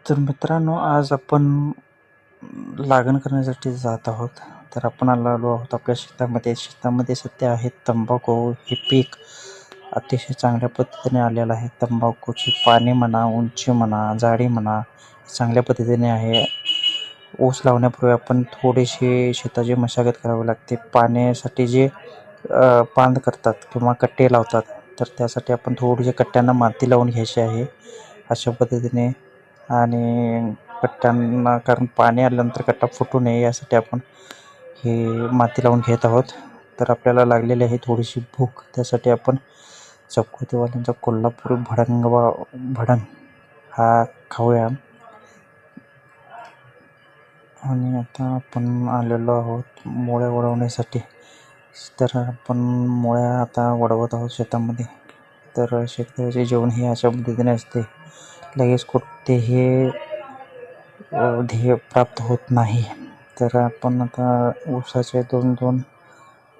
तर मित्रांनो, आज आपण लागण करण्यासाठी जात आहोत. तर आपण आलो आहोत आपल्या शेतामध्ये. शेतामध्ये सध्या आहे तंबाखू. हे पीक अतिशय चांगल्या पद्धतीने आलेलं आहे. तंबाखूची पाने म्हणा, उंची म्हणा, जाडी म्हणा, चांगल्या पद्धतीने आहे. ऊस लावण्यापूर्वी आपण थोडीशी शेताची मशागत करावी लागते. पाण्यासाठी जे बांध करतात किंवा कट्टे लावतात, तर त्यासाठी आपण थोडीशी कट्ट्यांना माती लावून घ्यायची आहे अशा पद्धतीने. आणि कट्ट्यांना, कारण पाणी आल्यानंतर कट्टा फुटू नये यासाठी आपण हे माती लावून घेत आहोत. तर आपल्याला लागलेली आहे थोडीशी भूक, त्यासाठी आपण चकोतेवाल्यांचा कोल्हापुरी भडंग हा खाऊया. आणि आता आपण आलेलो आहोत मोळ्या वडवण्यासाठी. तर आपण मोळ्या आता वडवत आहोत शेतामध्ये. तर शेतकऱ्याचे जेवण हे अशा पद्धतीने असते, लगेच कुठेही ध्येय प्राप्त होत नाही. तर आपण आता ऊसाचे 2-2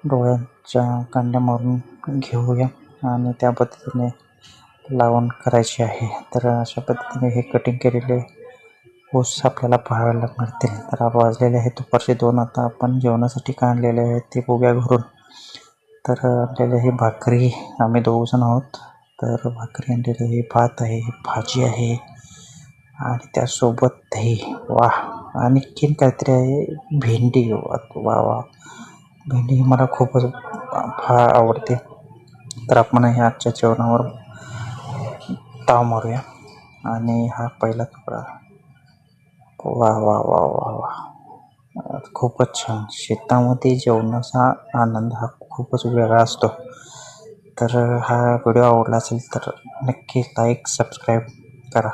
डोळ्यांच्या कांड्या मारून घेऊया आणि त्या पद्धतीने लावण करायची आहे. तर अशा पद्धतीने हे कटिंग केलेले ऊस आपल्याला पाहायला मिळतील. तर वाजलेले आहे दुपारचे 2. आता आपण जेवणासाठी काढलेले आहेत ते बघूया घरून. तर आणलेले ही भाकरी, आम्ही 2 जण आहोत. तर भाकरी आणलेली आहे, भात आहे, भाजी आहे आणि त्यासोबत दही. वाह! आणखीन काहीतरी आहे, भेंडी. वा वा, भेंडी ही मला खूपच फार आवडते. तर आपण हे आजच्या जेवणावर ताव मारूया. आणि हा पहिला तुकडा. वा वा वा वा वा, खूपच छान. शेतामध्ये जेवणाचा आनंद हा खूपच वेगळा असतो. तर हा व्हिडिओ आवडला असेल तर नक्की लाईक, सबस्क्राईब करा.